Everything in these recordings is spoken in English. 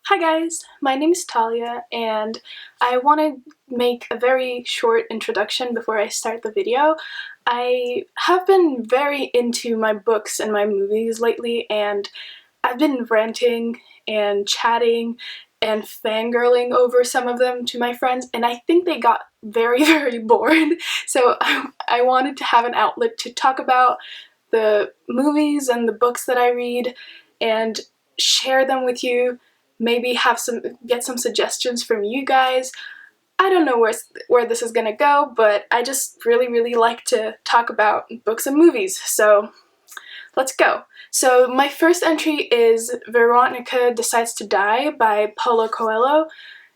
Hi guys, my name is Talya and I want to make a very short introduction before I start the video. I have been very into my books and my movies lately, and I've been ranting and chatting and fangirling over some of them to my friends, and I think they got very bored. So I wanted to have an outlet to talk about the movies and the books that I read and share them with you. Maybe get some suggestions from you guys. I don't know where this is gonna go, but I just really like to talk about books and movies, so let's go. So my first entry is Veronica Decides to Die by Paulo Coelho.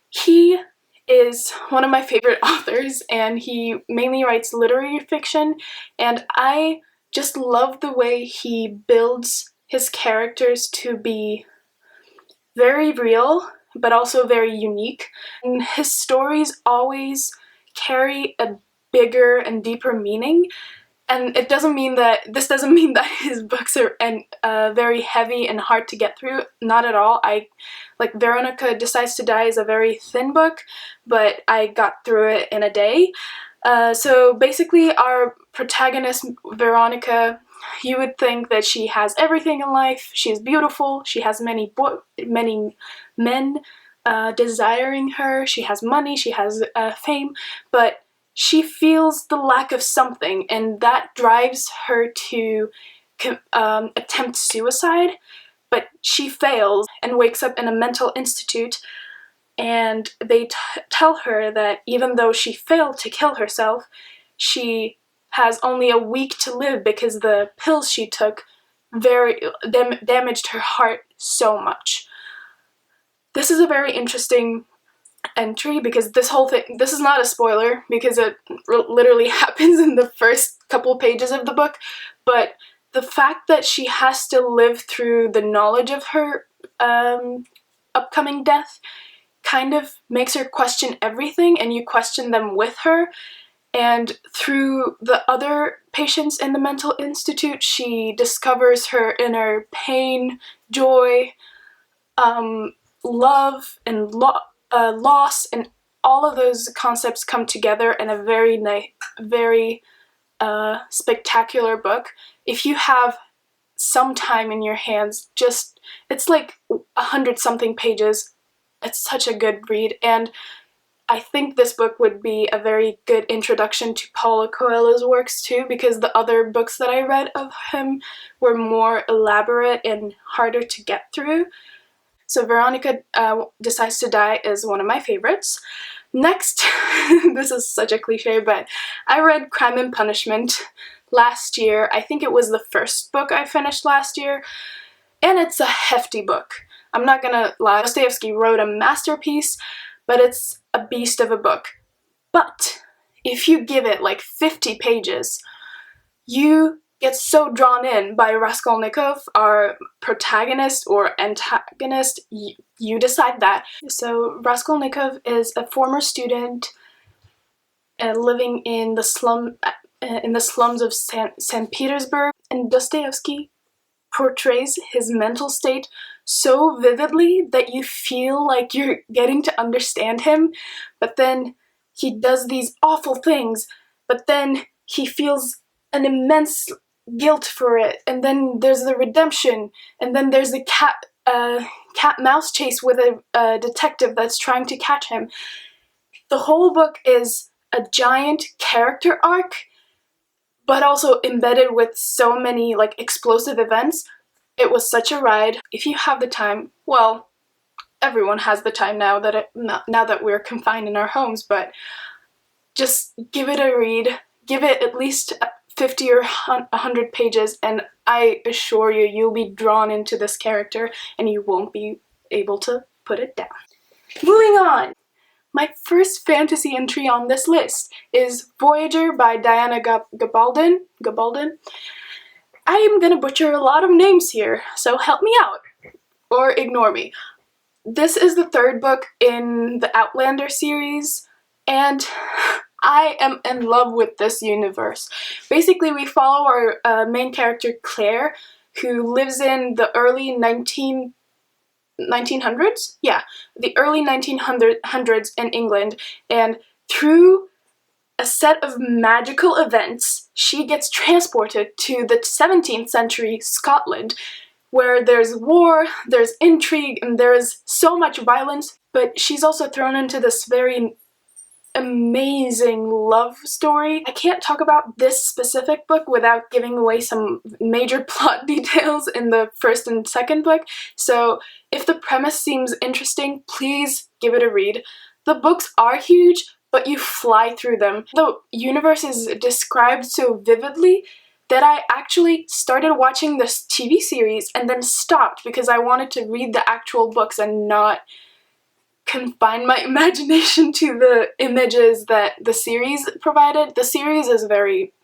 He is one of my favorite authors, and he mainly writes literary fiction, and I just love the way he builds his characters to be very real, but also very unique. And his stories always carry a bigger and deeper meaning. And this doesn't mean that his books are very heavy and hard to get through. Not at all. Like Veronica Decides to Die is a very thin book, but I got through it in a day. So basically, our protagonist Veronica, you would think that she has everything in life. She is beautiful. She has many men desiring her. She has money. She has fame, but she feels the lack of something, and that drives her to attempt suicide. But she fails and wakes up in a mental institute, and they tell her that even though she failed to kill herself, she has only a week to live because the pills she took damaged her heart so much. This is a very interesting entry because this is not a spoiler because it literally happens in the first couple pages of the book, but the fact that she has to live through the knowledge of her upcoming death kind of makes her question everything, and you question them with her. And through the other patients in the mental institute, she discovers her inner pain, joy, love, and loss, and all of those concepts come together in a very spectacular book. If you have some time in your hands, it's like 100-something pages. It's such a good read, and I think this book would be a very good introduction to Paulo Coelho's works too, because the other books that I read of him were more elaborate and harder to get through. So Veronica Decides to Die is one of my favorites. Next, this is such a cliche, but I read Crime and Punishment last year. I think it was the first book I finished last year, and it's a hefty book. I'm not gonna lie, Dostoevsky wrote a masterpiece, but it's a beast of a book. But if you give it like 50 pages, you get so drawn in by Raskolnikov, our protagonist or antagonist. You decide that. So Raskolnikov is a former student living in the slums of St. Petersburg, and Dostoevsky portrays his mental state so vividly that you feel like you're getting to understand him, but then he does these awful things, but then he feels an immense guilt for it, and then there's the redemption, and then there's the cat-mouse chase with a detective that's trying to catch him. The whole book is a giant character arc, but also embedded with so many like explosive events. It was such a ride. If you have the time, well, everyone has the time now that we're confined in our homes, but just give it a read. Give it at least 50 or 100 pages, and I assure you, you'll be drawn into this character and you won't be able to put it down. Moving on! My first fantasy entry on this list is Voyager by Diana Gabaldon. I am gonna butcher a lot of names here, so help me out, or ignore me. This is the third book in the Outlander series, and I am in love with this universe. Basically, we follow our main character, Claire, who lives in the early 1900s? Yeah, the early 1900s in England, and through a set of magical events, she gets transported to the 17th century Scotland, where there's war, there's intrigue, and there's so much violence, but she's also thrown into this very amazing love story. I can't talk about this specific book without giving away some major plot details in the first and second book, so if the premise seems interesting, please give it a read. The books are huge, but you fly through them. The universe is described so vividly that I actually started watching this TV series and then stopped because I wanted to read the actual books and not confine my imagination to the images that the series provided. The series is very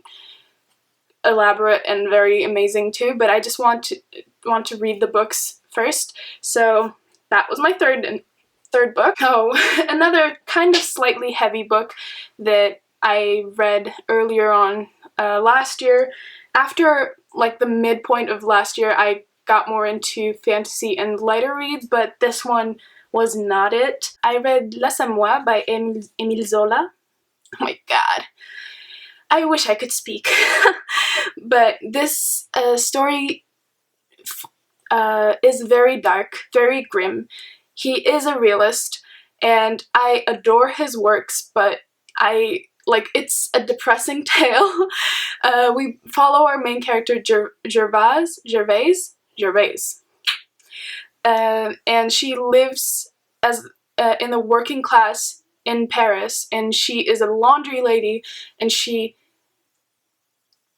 elaborate and very amazing too, but I just want to read the books first. So that was my third book. Oh, another kind of slightly heavy book that I read earlier on last year. After like the midpoint of last year, I got more into fantasy and lighter reads, but this one was not it. I read Laisse à moi by Émile Zola. Oh my god. I wish I could speak. But this story is very dark, very grim. He is a realist, and I adore his works, but it's a depressing tale. We follow our main character Gervais, and she lives as in the working class in Paris, and she is a laundry lady, and she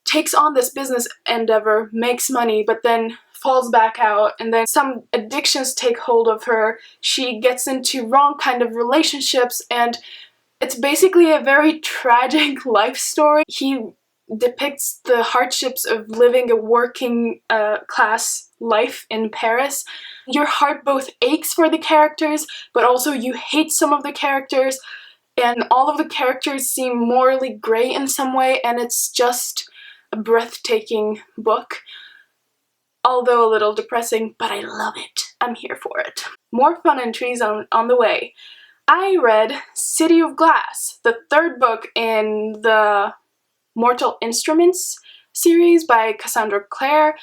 takes on this business endeavor, makes money, but then falls back out, and then some addictions take hold of her. She gets into wrong kind of relationships, and it's basically a very tragic life story. He depicts the hardships of living a working class life in Paris. Your heart both aches for the characters, but also you hate some of the characters, and all of the characters seem morally gray in some way, and it's just a breathtaking book. Although a little depressing, but I love it. I'm here for it. More fun entries on the way. I read City of Glass, the third book in the Mortal Instruments series by Cassandra Clare.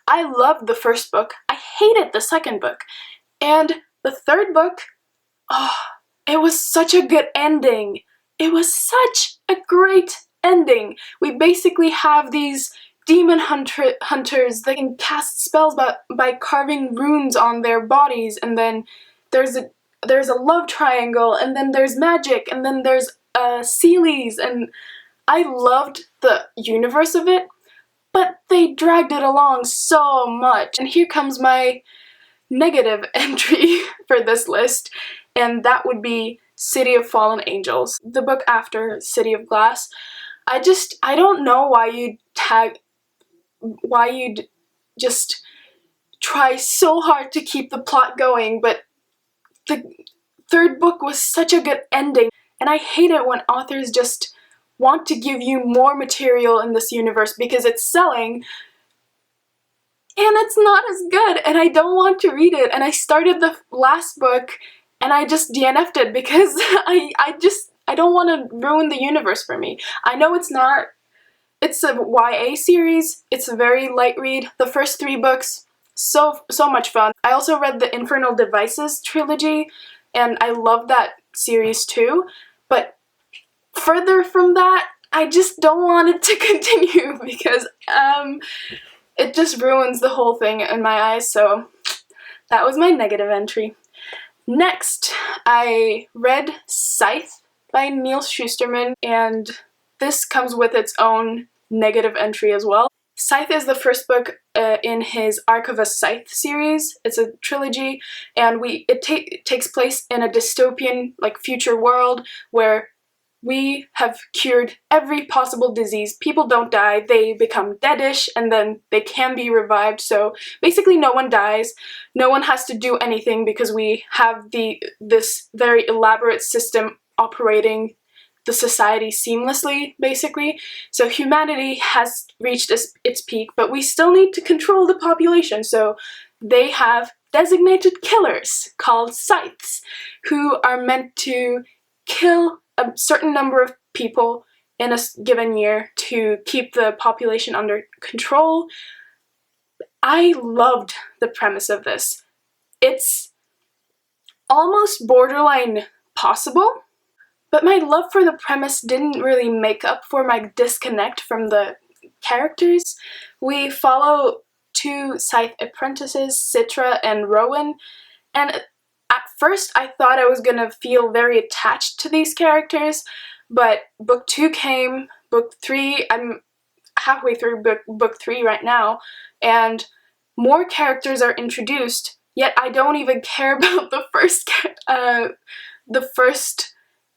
I loved the first book. I hated the second book. And the third book, oh, it was such a good ending. It was such a great ending. We basically have these demon hunters that can cast spells by carving runes on their bodies, and then there's a love triangle, and then there's magic, and then there's Sealies, and I loved the universe of it, but they dragged it along so much. And here comes my negative entry for this list, and that would be City of Fallen Angels, the book after City of Glass. I don't know why you'd just try so hard to keep the plot going, but the third book was such a good ending, and I hate it when authors just want to give you more material in this universe because it's selling, and it's not as good, and I don't want to read it. And I started the last book, and I just DNF'd it because I don't want to ruin the universe for me. I know it's a YA series, it's a very light read. The first 3 books, so much fun. I also read the Infernal Devices trilogy, and I love that series too, but further from that, I just don't want it to continue because it just ruins the whole thing in my eyes, so that was my negative entry. Next, I read Scythe by Neil Shusterman, and this comes with its own negative entry as well. Scythe is the first book in his Arc of a Scythe series. It's a trilogy, and it takes place in a dystopian, future world where we have cured every possible disease. People don't die, they become deadish, and then they can be revived, so basically no one dies. No one has to do anything because we have this very elaborate system operating the society seamlessly, basically. So humanity has reached its peak, but we still need to control the population, so they have designated killers called Scythes, who are meant to kill a certain number of people in a given year to keep the population under control. I loved the premise of this. It's almost borderline possible, but my love for the premise didn't really make up for my disconnect from the characters. We follow two Scythe apprentices, Citra and Rowan, and at first I thought I was gonna feel very attached to these characters, but book 2 came, book 3, I'm halfway through book 3 right now, and more characters are introduced, yet I don't even care about the first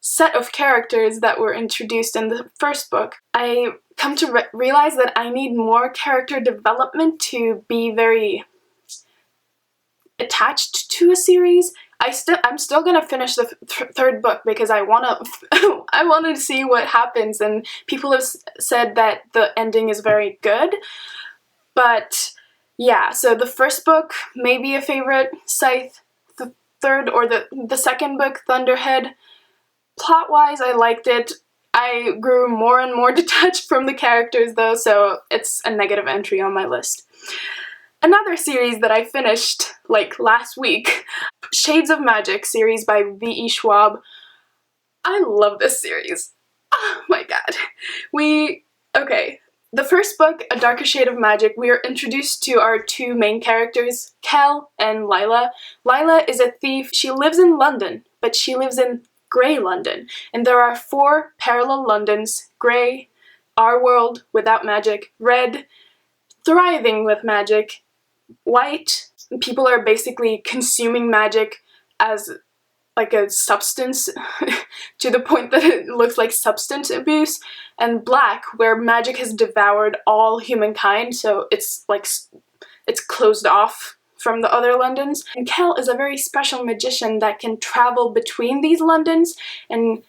set of characters that were introduced in the first book. I come to realize that I need more character development to be very attached to a series. I'm still gonna finish the third book because I wanna I wanna see what happens, and people have said that the ending is very good. But yeah, so the first book may be a favorite, Scythe. The third or the second book, Thunderhead, plot-wise I liked it. I grew more and more detached from the characters though, so it's a negative entry on my list. Another series that I finished like last week, Shades of Magic series by V.E. Schwab. I love this series. Oh my god. Okay, the first book, A Darker Shade of Magic, we are introduced to our two main characters, Kel and Lila. Lila is a thief. She lives in London, but she lives in Grey London, and there are 4 parallel Londons: Grey, our world without magic; Red, thriving with magic; White, people are basically consuming magic as like a substance to the point that it looks like substance abuse; and Black, where magic has devoured all humankind, so it's like it's closed off from the other Londons. And Kel is a very special magician that can travel between these Londons, and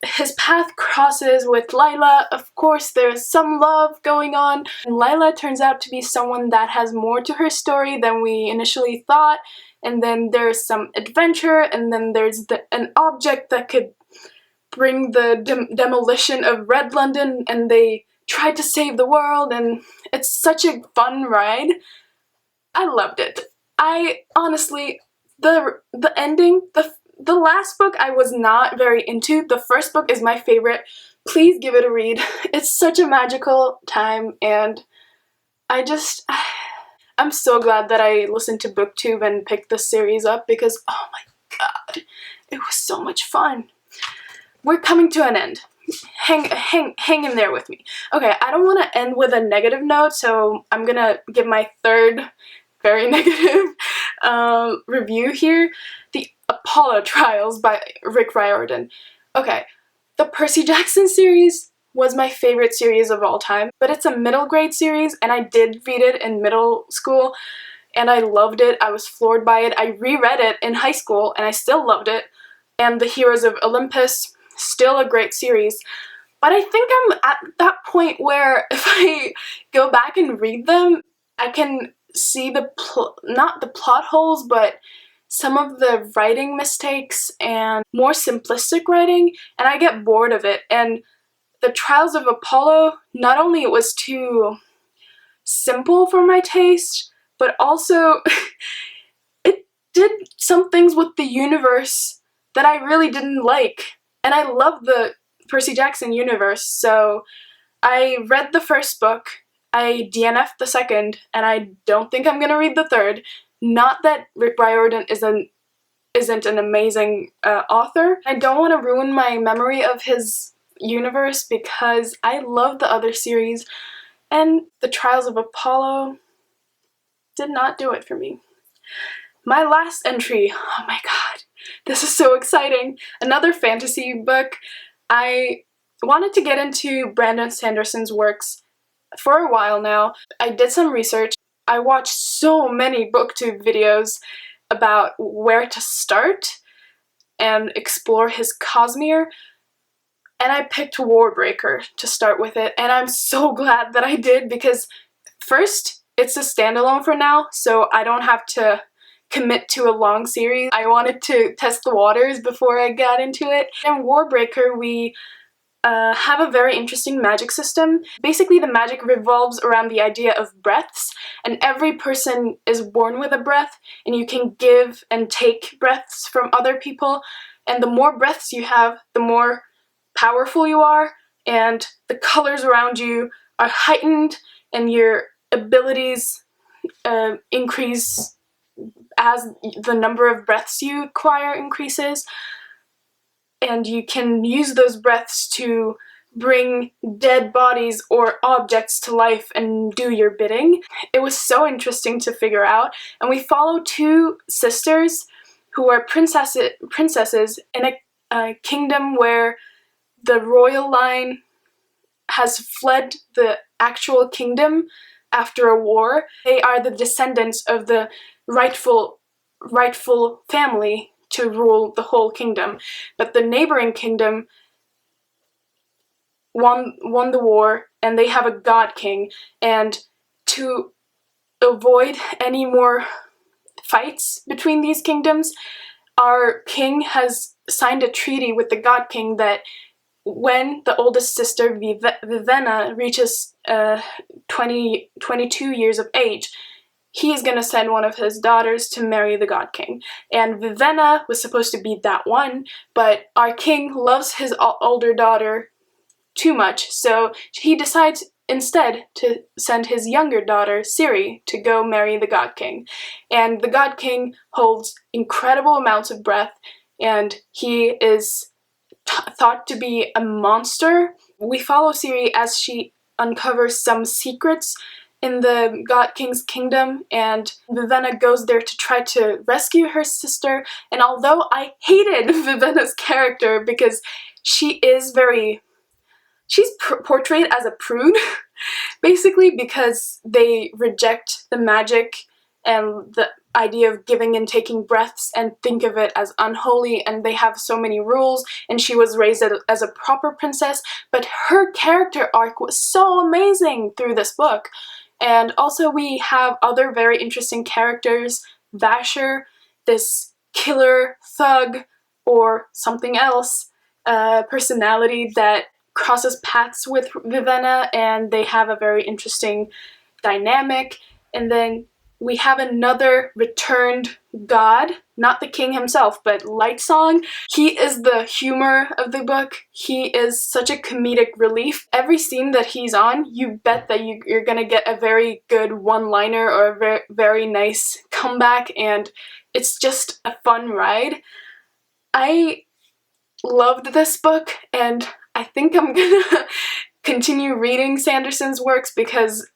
his path crosses with Lila. Of course, there's some love going on, and Lila turns out to be someone that has more to her story than we initially thought, and then there's some adventure, and then there's an object that could bring the demolition of Red London, and they try to save the world, and it's such a fun ride. I loved it. I honestly, the ending, the last book I was not very into. The first book is my favorite. Please give it a read. It's such a magical time, and I'm so glad that I listened to BookTube and picked this series up because, oh my god, it was so much fun. We're coming to an end. Hang in there with me. Okay, I don't want to end with a negative note, so I'm gonna give my third very negative review here. The Apollo Trials by Rick Riordan. Okay, the Percy Jackson series was my favorite series of all time, but it's a middle grade series, and I did read it in middle school, and I loved it. I was floored by it. I reread it in high school, and I still loved it. And The Heroes of Olympus, still a great series. But I think I'm at that point where if I go back and read them, I can see not the plot holes, but some of the writing mistakes and more simplistic writing, and I get bored of it. And The Trials of Apollo, not only it was too simple for my taste, but also it did some things with the universe that I really didn't like. And I love the Percy Jackson universe, so I read the first book, I DNF'd the second, and I don't think I'm gonna read the third. Not that Rick Riordan isn't an amazing author. I don't want to ruin my memory of his universe because I love the other series, and The Trials of Apollo did not do it for me. My last entry, oh my god, this is so exciting. Another fantasy book. I wanted to get into Brandon Sanderson's works for a while now. I did some research. I watched so many booktube videos about where to start and explore his Cosmere, and I picked Warbreaker to start with it, and I'm so glad that I did because first, it's a standalone for now, so I don't have to commit to a long series. I wanted to test the waters before I got into it. In Warbreaker, we have a very interesting magic system. Basically, the magic revolves around the idea of breaths, and every person is born with a breath, and you can give and take breaths from other people, and the more breaths you have, the more powerful you are, and the colors around you are heightened, and your abilities increase as the number of breaths you acquire increases. And you can use those breaths to bring dead bodies or objects to life and do your bidding. It was so interesting to figure out, and we follow two sisters who are princesses in a kingdom where the royal line has fled the actual kingdom after a war. They are the descendants of the rightful family to rule the whole kingdom, but the neighboring kingdom won the war, and they have a god king, and to avoid any more fights between these kingdoms, our king has signed a treaty with the god king that when the oldest sister Vivenna reaches 22 years of age, he's gonna send one of his daughters to marry the God King. And Vivenna was supposed to be that one, but our king loves his older daughter too much, so he decides instead to send his younger daughter, Ciri, to go marry the God King. And the God King holds incredible amounts of breath, and he is thought to be a monster. We follow Ciri as she uncovers some secrets in the God King's kingdom, and Vivenna goes there to try to rescue her sister. And although I hated Vivenna's character because she's portrayed as a prude, basically, because they reject the magic and the idea of giving and taking breaths and think of it as unholy, and they have so many rules, and she was raised as a proper princess, but her character arc was so amazing through this book. And also we have other very interesting characters. Vasher, this killer thug or something else personality that crosses paths with Vivenna, and they have a very interesting dynamic. And then we have another returned god, not the king himself, but Lightsong. He is the humor of the book. He is such a comedic relief. Every scene that he's on, you bet that you're gonna get a very good one-liner or a very, very nice comeback, and it's just a fun ride. I loved this book, and I think I'm gonna continue reading Sanderson's works because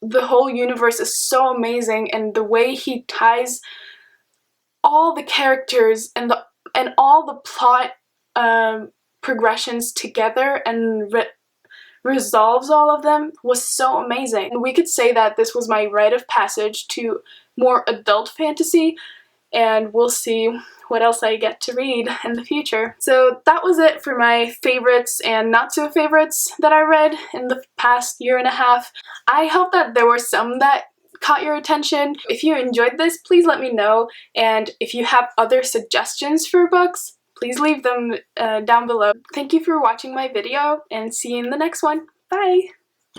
the whole universe is so amazing, and the way he ties all the characters and all the plot progressions together and resolves all of them was so amazing. And we could say that this was my rite of passage to more adult fantasy, and we'll see what else I get to read in the future. So that was it for my favorites and not so favorites that I read in the past year and a half. I hope that there were some that caught your attention. If you enjoyed this, please let me know, and if you have other suggestions for books, please leave them down below. Thank you for watching my video, and see you in the next one. Bye!